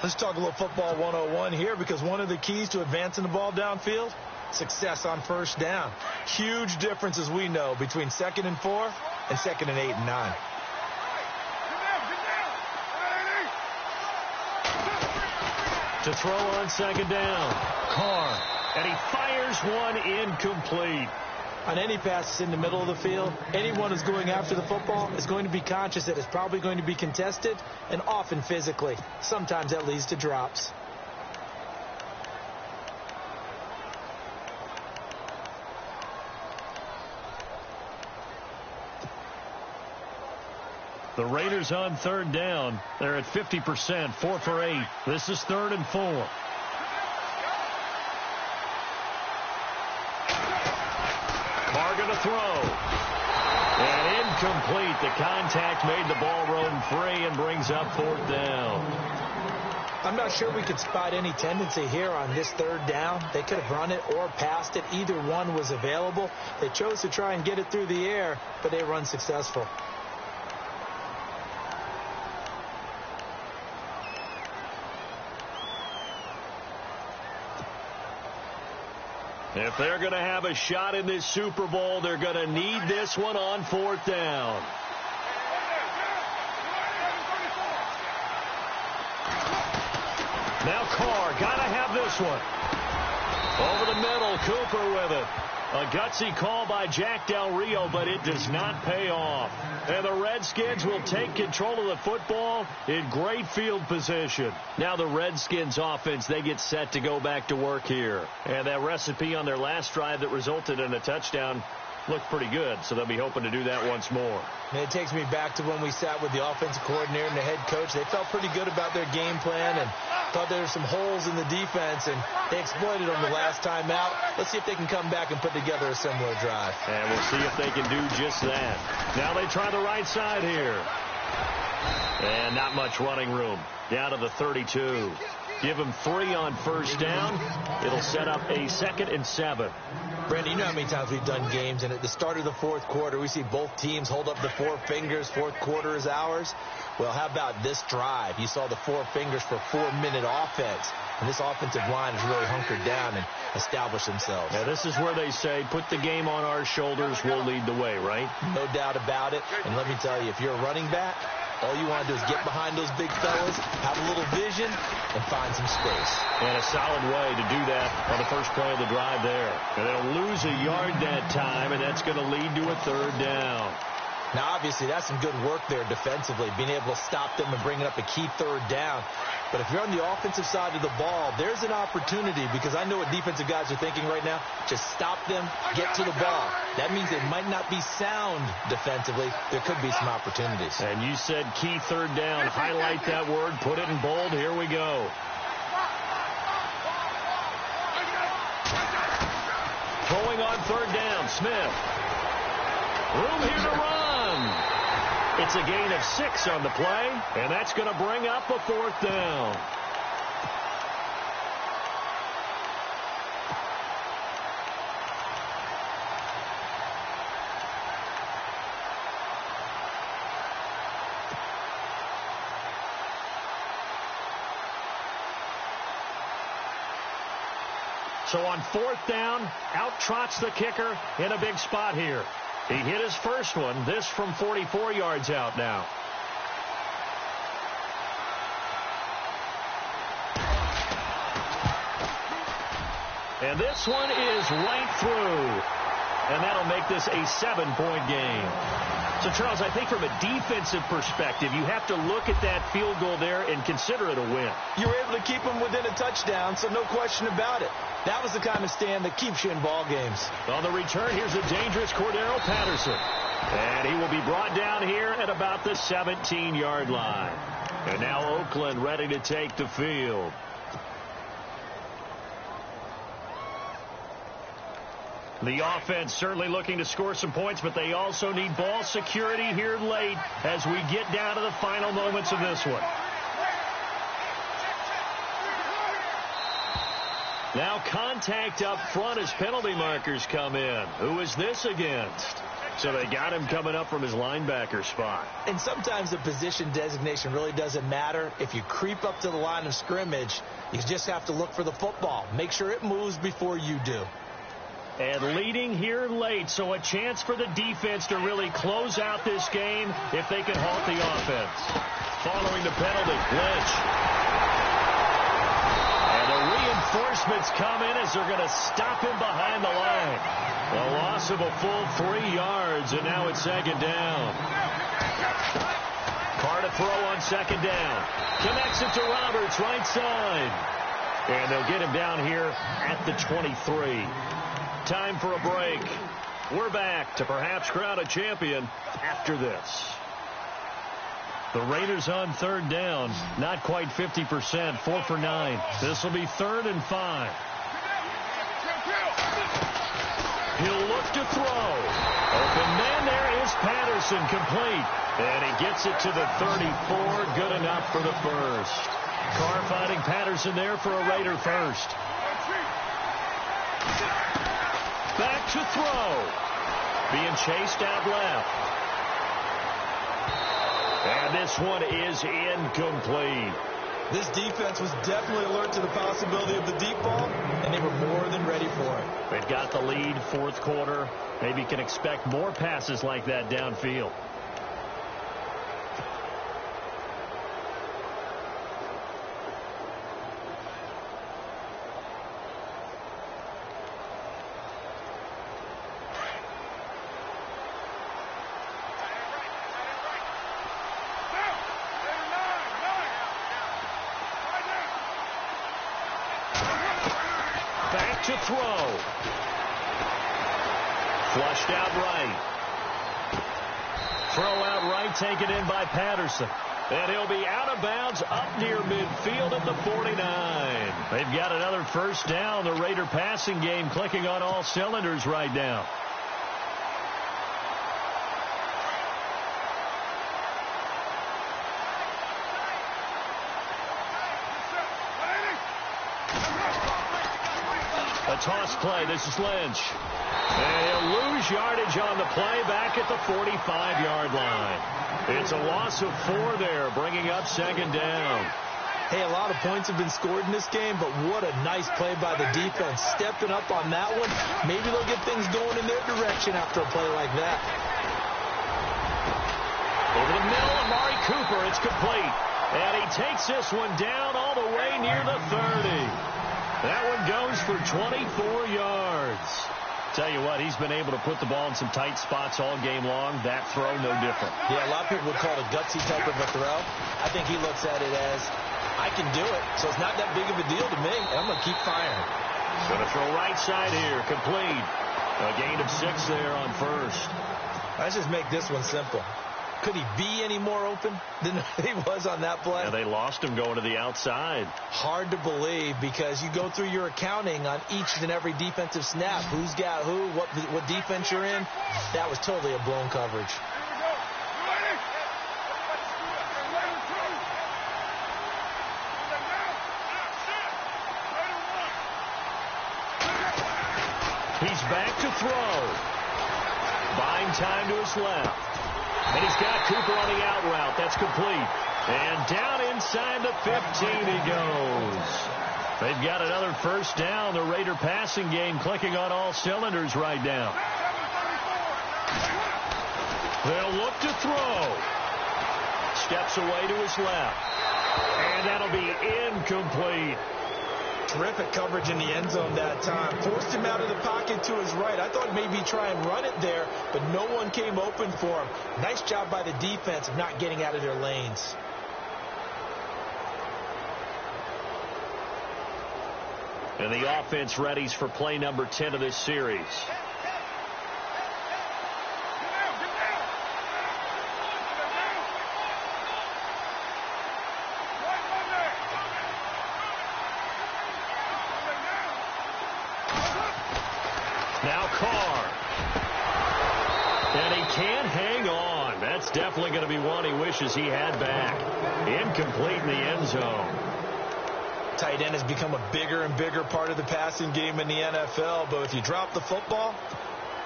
Let's talk a little football 101 here because one of the keys to advancing the ball downfield, success on first down. Huge difference, as we know, between 2nd and 4 and 2nd and 8 and 9. To throw on 2nd down. Carr. And he fires one incomplete. On any pass in the middle of the field, anyone who's going after the football is going to be conscious that it's probably going to be contested and often physically. Sometimes that leads to drops. The Raiders on 3rd down. They're at 50%, 4 for 8. This is 3rd and 4. Carr going to throw. And incomplete. The contact made the ball roam free and brings up 4th down. I'm not sure we could spot any tendency here on this 3rd down. They could have run it or passed it. Either one was available. They chose to try and get it through the air, but they were unsuccessful. If they're going to have a shot in this Super Bowl, they're going to need this one on 4th down. Now Carr, got to have this one. Over the middle, Cooper with it. A gutsy call by Jack Del Rio, but it does not pay off. And the Redskins will take control of the football in great field position. Now the Redskins offense, they get set to go back to work here. And that recipe on their last drive that resulted in a touchdown looked pretty good, so they'll be hoping to do that once more. And it takes me back to when we sat with the offensive coordinator and the head coach. They felt pretty good about their game plan and thought there were some holes in the defense, and they exploited them the last time out. Let's see if they can come back and put together a similar drive. And we'll see if they can do just that. Now they try the right side here. And not much running room. Down to the 32. Give him 3 on first down. It'll set up a 2nd and 7. Brandon, you know how many times we've done games, and at the start of the fourth quarter, we see both teams hold up the 4 fingers, fourth quarter is ours. Well, how about this drive? You saw the 4 fingers for 4-minute offense, and this offensive line has really hunkered down and established themselves. Yeah, this is where they say, put the game on our shoulders, we'll lead the way, right? No doubt about it, and let me tell you, if you're a running back, all you want to do is get behind those big fellas, have a little vision, and find some space. And a solid way to do that on the first play of the drive there. And they'll lose a yard that time, and that's going to lead to a 3rd down. Now, obviously, that's some good work there defensively, being able to stop them and bringing up a key 3rd down. But if you're on the offensive side of the ball, there's an opportunity, because I know what defensive guys are thinking right now. Just stop them, get to the ball. That means they might not be sound defensively. There could be some opportunities. And you said key 3rd down. Highlight that word. Put it in bold. Here we go. Throwing on 3rd down. Smith. Room here to run. It's a gain of 6 on the play, and that's going to bring up a 4th down. So on 4th down, out trots the kicker in a big spot here. He hit his first one, this from 44 yards out now. And this one is right through. And that'll make this a 7-point game. So, Charles, I think from a defensive perspective, you have to look at that field goal there and consider it a win. You were able to keep them within a touchdown, so no question about it. That was the kind of stand that keeps you in ball games. On the return, here's a dangerous Cordero Patterson. And he will be brought down here at about the 17-yard line. And now Oakland ready to take the field. The offense certainly looking to score some points, but they also need ball security here late as we get down to the final moments of this one. Now contact up front as penalty markers come in. Who is this against? So they got him coming up from his linebacker spot. And sometimes the position designation really doesn't matter. If you creep up to the line of scrimmage, you just have to look for the football. Make sure it moves before you do. And leading here late, so a chance for the defense to really close out this game if they can halt the offense. Following the penalty, Lynch. And the reinforcements come in as they're going to stop him behind the line. A loss of a full 3 yards, and now it's 2nd down. Carr to throw on 2nd down. Connects it to Roberts, right side. And they'll get him down here at the 23. Time for a break. We're back to perhaps crown a champion after this. The Raiders on 3rd down. Not quite 50%. 4 for 9. This will be 3rd and 5. He'll look to throw. Open man there is Patterson, complete. And he gets it to the 34. Good enough for the first. Carr finding Patterson there for a Raider first. Back to throw. Being chased out left. And this one is incomplete. This defense was definitely alert to the possibility of the deep ball, and they were more than ready for it. They've got the lead, 4th quarter. Maybe can expect more passes like that downfield. To throw. Flushed out right. Throw out right, taken in by Patterson. And he'll be out of bounds up near midfield at the 49. They've got another first down. The Raider passing game clicking on all cylinders right now. A toss play. This is Lynch. And he'll lose yardage on the play back at the 45-yard line. It's a loss of 4 there, bringing up second down. Hey, a lot of points have been scored in this game, but what a nice play by the defense. Stepping up on that one. Maybe they'll get things going in their direction after a play like that. Over the middle, Amari Cooper. It's complete. And he takes this one down all the way near the 30. That one goes for 24 yards. Tell you what, he's been able to put the ball in some tight spots all game long. That throw, no different. Yeah, a lot of people would call it a gutsy type of a throw. I think he looks at it as, I can do it, so it's not that big of a deal to me, and I'm going to keep firing. Going to throw right side here, complete. A gain of 6 there on first. Let's just make this one simple. Could he be any more open than he was on that play? Yeah, they lost him going to the outside. Hard to believe because you go through your accounting on each and every defensive snap. Who's got who, what defense you're in. That was totally a blown coverage. He's back to throw. Buying time to his left. And he's got Cooper on the out route. That's complete. And down inside the 15 he goes. They've got another first down. The Raider passing game clicking on all cylinders right now. They'll look to throw. Steps away to his left. And that'll be incomplete. Terrific coverage in the end zone that time. Forced him out of the pocket to his right. I thought maybe try and run it there, but no one came open for him. Nice job by the defense of not getting out of their lanes. And the offense readies for play number 10 of this series. Now Carr. And he can't hang on. That's definitely going to be one he wishes he had back. Incomplete in the end zone. Tight end has become a bigger and bigger part of the passing game in the NFL, but if you drop the football,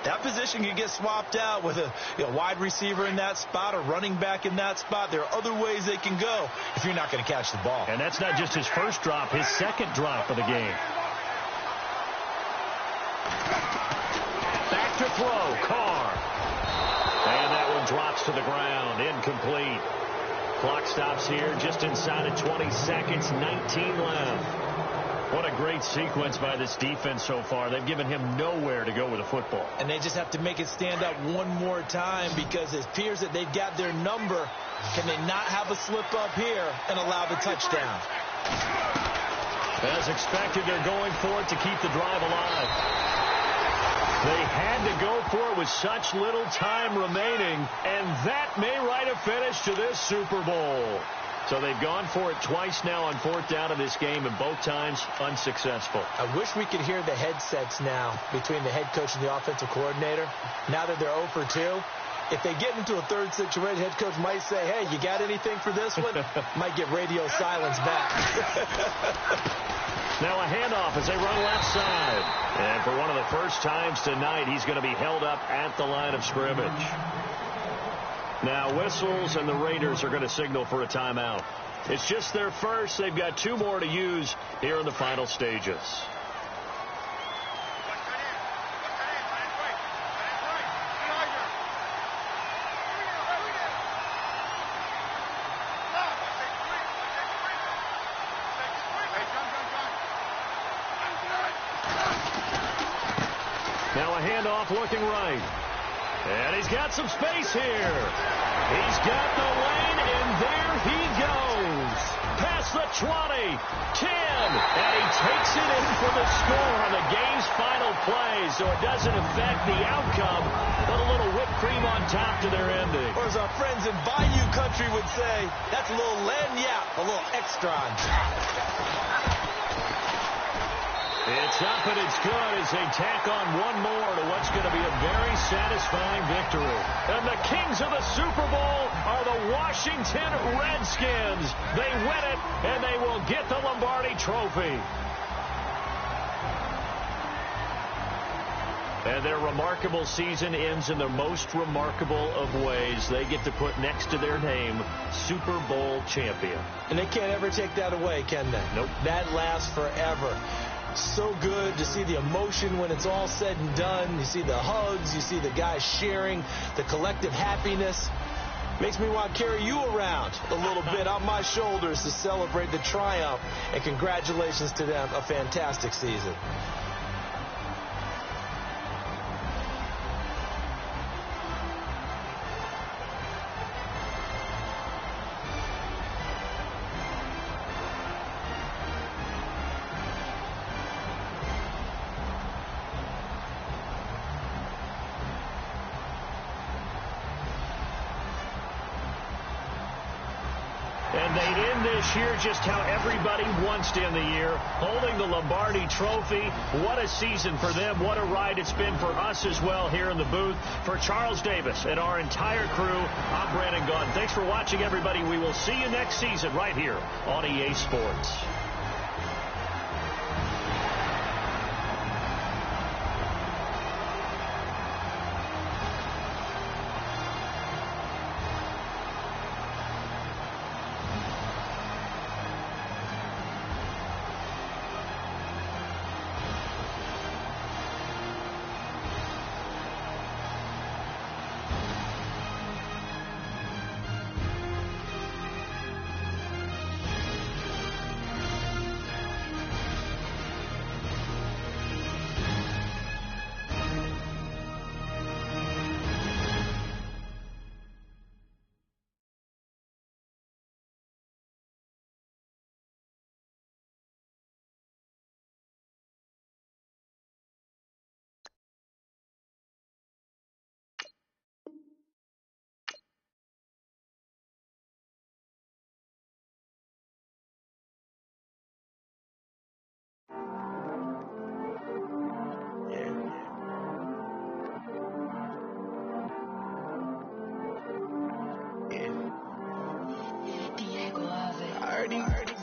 that position can get swapped out with a wide receiver in that spot, a running back in that spot. There are other ways they can go if you're not going to catch the ball. And that's not just his first drop, his second drop of the game. Back to throw, Carr. And that one drops to the ground, incomplete. Clock stops here just inside of 20 seconds, 19 left. What a great sequence by this defense so far. They've given him nowhere to go with the football. And they just have to make it stand up one more time because it appears that they've got their number. Can they not have a slip up here and allow the touchdown? As expected, they're going for it to keep the drive alive. They had to go for it with such little time remaining, and that may write a finish to this Super Bowl. So they've gone for it twice now on fourth down of this game, and both times unsuccessful. I wish we could hear the headsets now between the head coach and the offensive coordinator. Now that they're 0 for 2, if they get into a third situation, head coach might say, hey, you got anything for this one? Might get radio silence back. Now a handoff as they run left side. And for one of the first times tonight, he's going to be held up at the line of scrimmage. Now whistles, and the Raiders are going to signal for a timeout. It's just their first. They've got 2 more to use here in the final stages. Now a handoff looking right. And he's got some space here. He's got the lane, and there he goes. Past the 20, 10, and he takes it in for the score on the game's final play, so it doesn't affect the outcome, but a little whipped cream on top to their ending. Or as our friends in Bayou country would say, that's a little lagniappe, a little extra on top. It's up and it's good as they tack on one more to what's going to be a very satisfying victory. And the kings of the Super Bowl are the Washington Redskins. They win it, and they will get the Lombardi Trophy. And their remarkable season ends in the most remarkable of ways. They get to put next to their name, Super Bowl champion. And they can't ever take that away, can they? Nope. That lasts forever. So good to see the emotion when it's all said and done. You see the hugs. You see the guys sharing, the collective happiness. Makes me want to carry you around a little bit on my shoulders to celebrate the triumph. And congratulations to them. A fantastic season. And they'd end this year just how everybody wants to end the year, holding the Lombardi Trophy. What a season for them. What a ride it's been for us as well here in the booth. For Charles Davis and our entire crew, I'm Brandon Gaudin. Thanks for watching, everybody. We will see you next season right here on EA Sports.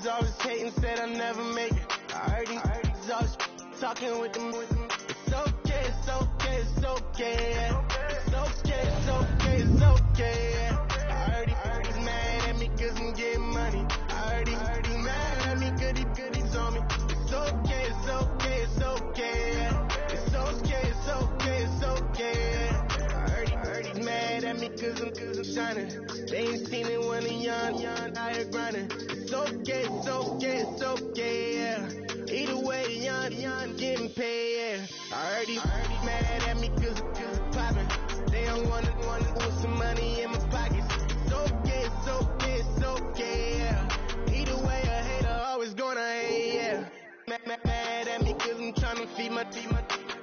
He's always hating, said I'll never make it. I heard he's always talking with them. It's okay, it's okay, it's okay. It's okay, it's okay, it's okay. I heard he's mad at me cause I'm getting money. I heard he's mad at me cause he's on me. It's okay, it's okay, it's okay. It's okay, it's okay, it's okay. I heard he's mad at me cause I'm shining. They ain't seen it when I'm young, out here grinding. It's okay, it's okay, it's okay, yeah. Either way, young, getting paid, yeah. I heard he's mad at me cause I'm poppin'. They don't wanna put some money in my pockets. It's okay, it's okay, it's okay, yeah. Either way, a hater always gonna hate, yeah. Mad at me cause I'm tryna feed my team.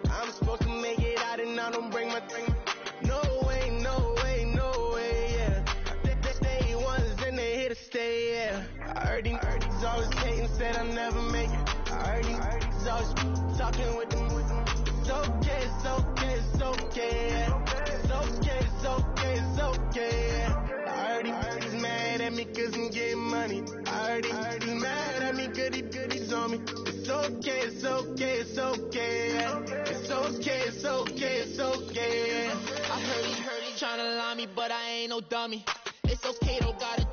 I'm supposed to make it out and I don't bring my thing. No way, no way, no way, yeah. They ones and they here to stay, yeah. I heard he's always hating, said I'll never make it. I heard he's always talking with them. It's okay, it's okay, it's okay, yeah. It's okay, it's okay, it's okay, yeah. I heard he's mad at me cause I'm getting money. I heard he's mad at me cause he's on me. It's okay, it's okay, it's okay, yeah. It's okay, it's okay, it's okay, yeah. I heard he tryna lie me, but I ain't no dummy. It's okay, though, got it,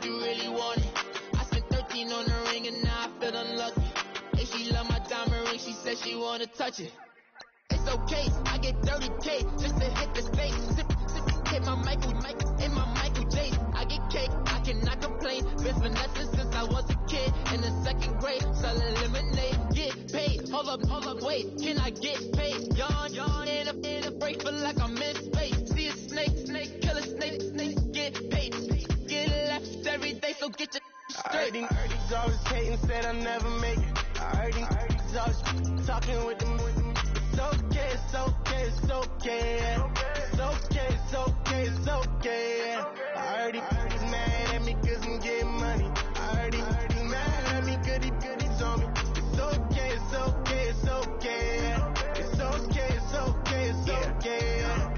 you really want it. I spent 13 on the ring and now I feel unlucky. And she love my diamond ring, she said she wanna touch it. It's okay, I get 30K just to hit the stage. Hit my Michael in my Michael J. I get cake, I cannot complain. Been finessing since I was a kid in the second grade. Selling lemonade, get paid. Hold up, wait, can I get paid? Yawn in a break, feel like I'm in space. See a snake, kill a snake, get paid. Get left every day, so get your straight. I heard he's always hating, said I'll never make it. I heard he's always talking with them. It's okay, it's okay, it's okay, yeah. It's okay, it's okay, it's okay, yeah. I heard he's mad at me cause I'm getting money. I heard he's mad at me cause he's on me. It's okay, it's okay, it's okay, yeah. It's okay, it's okay, it's okay, yeah.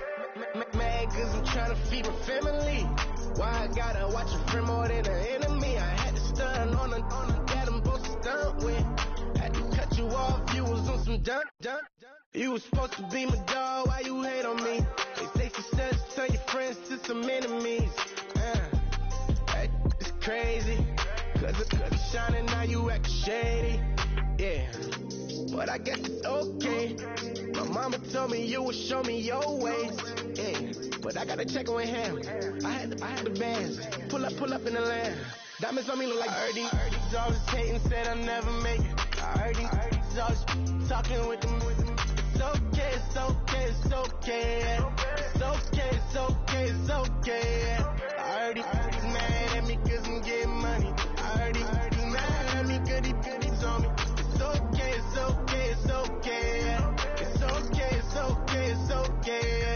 Mad cause I'm trying to feed my family. Why I gotta watch a friend more than an enemy? I had to stun on a dad I'm supposed to stunt with. Had to cut you off, you was on some dun. You was supposed to be my dog, why you hate on me? They say success turn your friends to some enemies. Hey, it's crazy. Cause it's shining, now you act shady. Yeah, but I guess it's okay. My mama told me you would show me your ways. Yeah, but I gotta check with him. I had the bands. Pull up in the land. Diamonds on me look like I heard these always hating, said I'll never make it. I heard these always talking with them. It's okay, it's okay, it's okay. It's okay, it's okay, it's okay. I heard he's mad at me cause I'm getting money. I heard he's mad at me cause he's on me. It's okay, it's okay, it's okay. It's okay, it's okay, it's okay.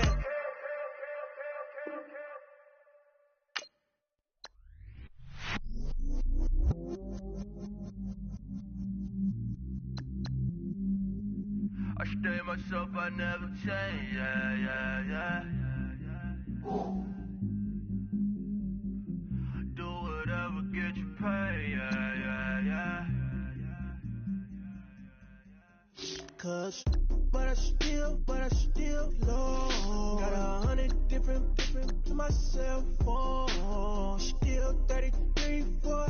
I stay myself, I never change, yeah. Do whatever, get you paid, yeah. Cause, but I still low. Got 100 different to my cell phone. Still 33 for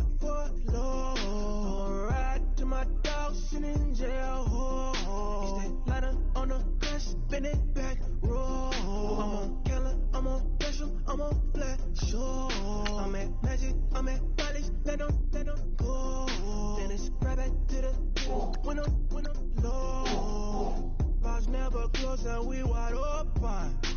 low. Ride to my dog sitting in jail. Lighter on the gun, spin it back, roll. I'm on Keller, I'm on Bishop, I'm on Black Show. I'm at Magic, I'm at Wallis, they don't go. Then it's right back to the when I'm low. Bars never close and we wide open.